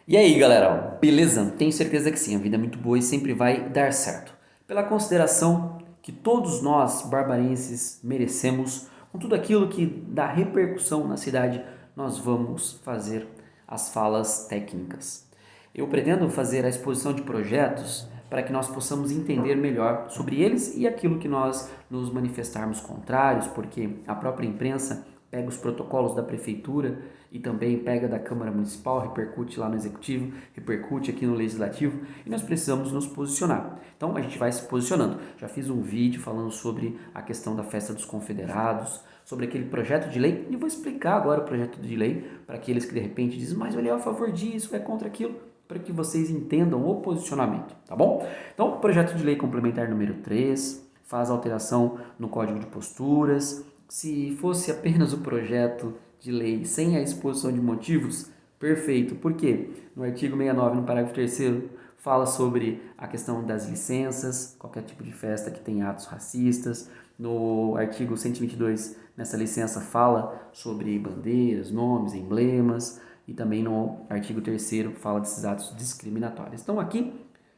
E aí, galera, beleza? Tenho certeza que sim, a vida é muito boa e sempre vai dar certo. Pela consideração que todos nós, barbarenses, merecemos, com tudo aquilo que dá repercussão na cidade, nós vamos fazer as falas técnicas. Eu pretendo fazer a exposição de projetos para que nós possamos entender melhor sobre eles e aquilo que nós nos manifestarmos contrários, porque a própria imprensa pega os protocolos da prefeitura e também pega da Câmara Municipal, repercute lá no Executivo, repercute aqui no Legislativo e nós precisamos nos posicionar. Então a gente vai se posicionando. Já fiz um vídeo falando sobre a questão da festa dos confederados, sobre aquele projeto de lei e vou explicar agora o projeto de lei para aqueles que de repente dizem, mas ele é a favor disso, é contra aquilo, para que vocês entendam o posicionamento, tá bom? Então, o projeto de lei complementar número 3 faz alteração no Código de Posturas. Se fosse apenas o projeto de lei sem a exposição de motivos, perfeito. Por quê? No artigo 69, no parágrafo 3º, fala sobre a questão das licenças, qualquer tipo de festa que tenha atos racistas. No artigo 122, nessa licença, fala sobre bandeiras, nomes, emblemas. E também no artigo 3º fala desses atos discriminatórios. Então aqui,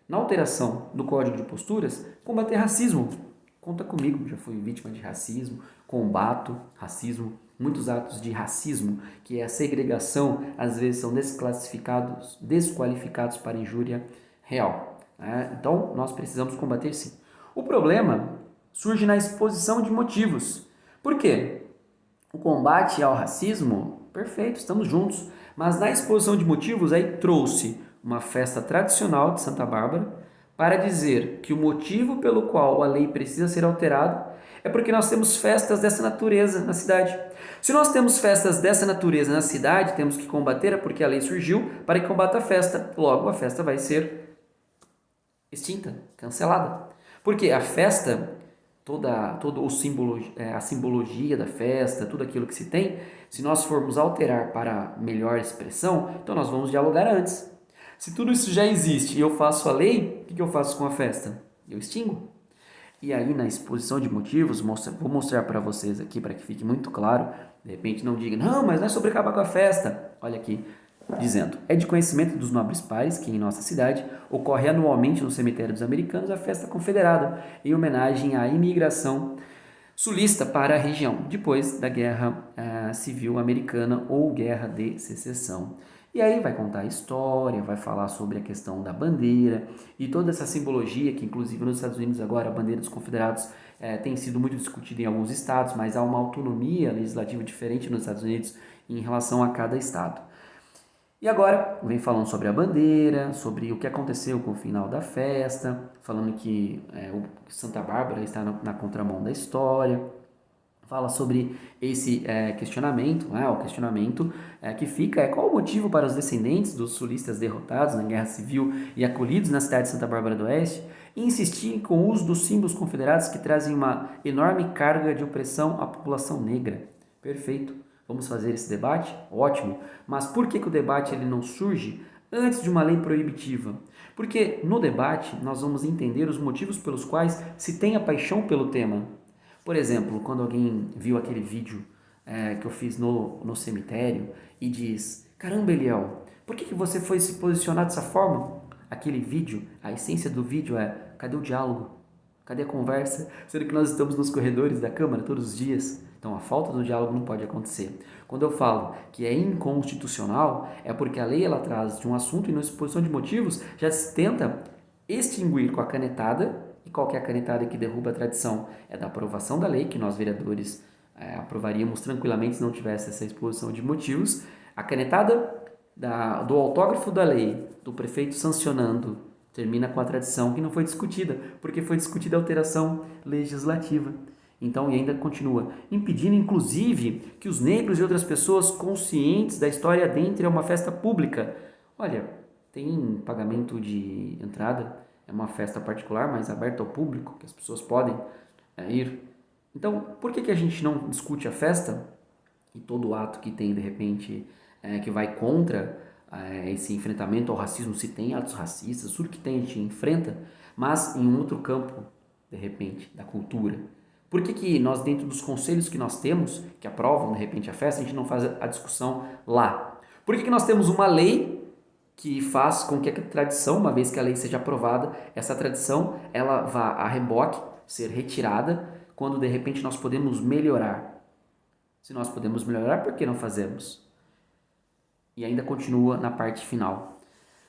na alteração do Código de Posturas, combater racismo. Conta comigo, já fui vítima de racismo, combato racismo, muitos atos de racismo, que é a segregação, às vezes são desqualificados para injúria real. Né? Então, nós precisamos combater sim. O problema surge na exposição de motivos. Por quê? O combate ao racismo, perfeito, estamos juntos, mas na exposição de motivos aí trouxe uma festa tradicional de Santa Bárbara para dizer que o motivo pelo qual a lei precisa ser alterada é porque nós temos festas dessa natureza na cidade. Se nós temos festas dessa natureza na cidade, temos que combater, é porque a lei surgiu para que combata a festa. Logo, a festa vai ser extinta, cancelada. Porque a festa, todo o símbolo, a simbologia da festa, tudo aquilo que se tem, se nós formos alterar para melhor expressão, então nós vamos dialogar antes. Se tudo isso já existe e eu faço a lei, o que eu faço com a festa? Eu extingo. E aí, na exposição de motivos, vou mostrar para vocês aqui, para que fique muito claro. De repente não diga, não, mas não é sobre acabar com a festa. Olha aqui, dizendo, é de conhecimento dos nobres pares que em nossa cidade ocorre anualmente no cemitério dos americanos a festa confederada, em homenagem à imigração sulista para a região, depois da Guerra Civil Americana ou Guerra de Secessão. E aí vai contar a história, vai falar sobre a questão da bandeira e toda essa simbologia que, inclusive, nos Estados Unidos agora a bandeira dos confederados tem sido muito discutida em alguns estados, mas há uma autonomia legislativa diferente nos Estados Unidos em relação a cada estado. E agora vem falando sobre a bandeira, sobre o que aconteceu com o final da festa, falando que o Santa Bárbara está na contramão da história. Fala sobre esse questionamento, né, o questionamento que fica é qual o motivo para os descendentes dos sulistas derrotados na Guerra Civil e acolhidos na cidade de Santa Bárbara do Oeste insistirem com o uso dos símbolos confederados que trazem uma enorme carga de opressão à população negra. Perfeito. Vamos fazer esse debate? Ótimo. Mas por que o debate ele não surge antes de uma lei proibitiva? Porque no debate nós vamos entender os motivos pelos quais se tem a paixão pelo tema. Por exemplo, quando alguém viu aquele vídeo que eu fiz no cemitério e diz, caramba, Eliel, por que você foi se posicionar dessa forma? Aquele vídeo, a essência do vídeo é, cadê o diálogo? Cadê a conversa? Sendo que nós estamos nos corredores da Câmara todos os dias. Então a falta do diálogo não pode acontecer. Quando eu falo que é inconstitucional, é porque a lei ela traz de um assunto e na exposição de motivos já se tenta extinguir com a canetada, e qual que é a canetada que derruba a tradição? É da aprovação da lei, que nós vereadores aprovaríamos tranquilamente se não tivesse essa exposição de motivos. A canetada do autógrafo da lei, do prefeito sancionando, termina com a tradição que não foi discutida, porque foi discutida a alteração legislativa. Então, e ainda continua, impedindo inclusive que os negros e outras pessoas conscientes da história adentrem a uma festa pública. Olha, tem pagamento de entrada, é uma festa particular, mas aberta ao público, que as pessoas podem ir. Então, por que a gente não discute a festa e todo ato que tem, de repente, que vai contra esse enfrentamento ao racismo, se tem atos racistas, tudo que tem a gente enfrenta, mas em um outro campo, de repente, da cultura. Por que nós, dentro dos conselhos que nós temos, que aprovam, de repente, a festa, a gente não faz a discussão lá? Por que nós temos uma lei que faz com que a tradição, uma vez que a lei seja aprovada, essa tradição ela vá a reboque, ser retirada, quando de repente nós podemos melhorar. Se nós podemos melhorar, por que não fazemos? E ainda continua na parte final.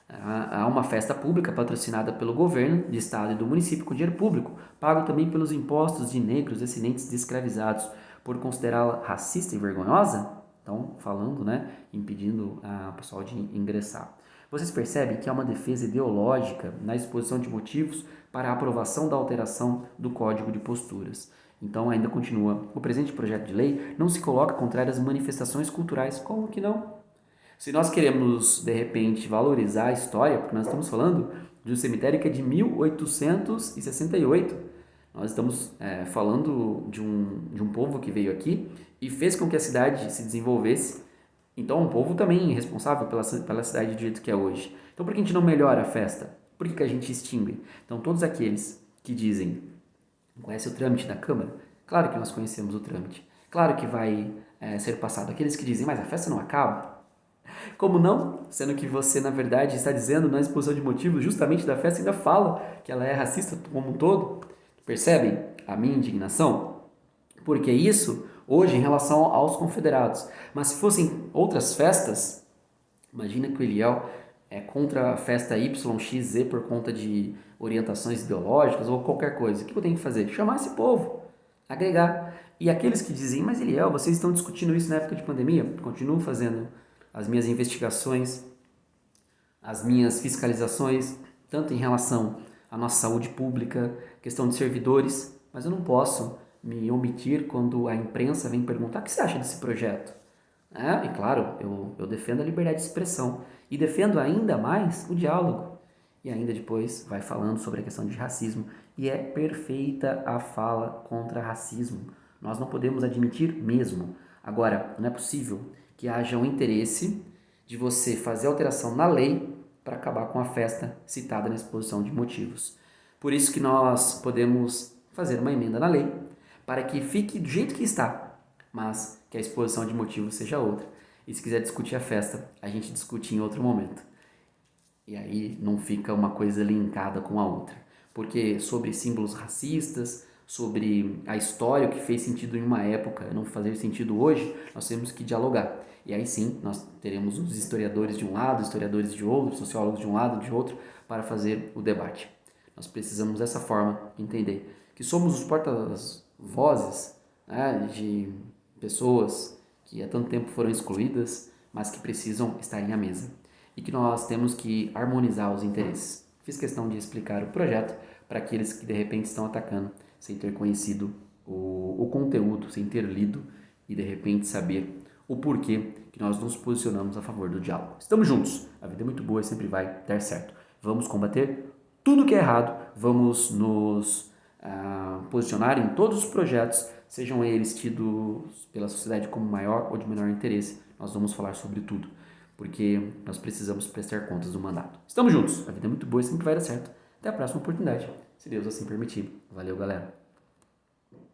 Há uma festa pública patrocinada pelo governo de estado e do município com dinheiro público, pago também pelos impostos de negros descendentes de escravizados, por considerá-la racista e vergonhosa? Então, falando, né, impedindo a pessoal de ingressar. Vocês percebem que há uma defesa ideológica na exposição de motivos para a aprovação da alteração do Código de Posturas. Então, ainda continua, o presente projeto de lei não se coloca contrário às manifestações culturais. Como que não? Se nós queremos, de repente, valorizar a história, porque nós estamos falando de um cemitério que é de 1868, nós estamos falando de um povo que veio aqui e fez com que a cidade se desenvolvesse. Então, um povo também responsável pela cidade do jeito que é hoje. Então, por que a gente não melhora a festa? Por que a gente extingue? Então, todos aqueles que dizem, não conhece o trâmite da Câmara? Claro que nós conhecemos o trâmite. Claro que vai ser passado. Aqueles que dizem, mas a festa não acaba. Como não? Sendo que você, na verdade, está dizendo na exposição de motivos justamente da festa, ainda fala que ela é racista como um todo. Percebem a minha indignação? Porque isso, hoje, em relação aos confederados. Mas se fossem outras festas, imagina que o Eliel é contra a festa YXZ por conta de orientações ideológicas ou qualquer coisa. O que eu tenho que fazer? Chamar esse povo, agregar. E aqueles que dizem, mas Eliel, vocês estão discutindo isso na época de pandemia? Continuo fazendo as minhas investigações, as minhas fiscalizações, tanto em relação à nossa saúde pública, questão de servidores, mas eu não posso me omitir quando a imprensa vem perguntar o que você acha desse projeto. E claro, eu defendo a liberdade de expressão e defendo ainda mais o diálogo. E ainda depois vai falando sobre a questão de racismo. E é perfeita a fala contra racismo. Nós não podemos admitir mesmo. Agora, não é possível que haja um interesse de você fazer alteração na lei para acabar com a festa citada na exposição de motivos. Por isso que nós podemos fazer uma emenda na lei para que fique do jeito que está, mas que a exposição de motivos seja outra. E se quiser discutir a festa, a gente discute em outro momento. E aí não fica uma coisa linkada com a outra. Porque sobre símbolos racistas, sobre a história, o que fez sentido em uma época não fazer sentido hoje, nós temos que dialogar. E aí sim, nós teremos os historiadores de um lado, historiadores de outro, sociólogos de um lado, de outro, para fazer o debate. Nós precisamos dessa forma entender que somos os porta-vozes, né, de pessoas que há tanto tempo foram excluídas, mas que precisam estar à mesa. E que nós temos que harmonizar os interesses. Fiz questão de explicar o projeto para aqueles que de repente estão atacando sem ter conhecido o conteúdo, sem ter lido e de repente saber o porquê que nós nos posicionamos a favor do diálogo. Estamos juntos, a vida é muito boa e sempre vai dar certo. Vamos combater tudo que é errado, vamos nos posicionar em todos os projetos, sejam eles tidos pela sociedade como maior ou de menor interesse. Nós vamos falar sobre tudo, porque nós precisamos prestar contas do mandato. Estamos juntos, a vida é muito boa e sempre vai dar certo. Até a próxima oportunidade, se Deus assim permitir. Valeu, galera!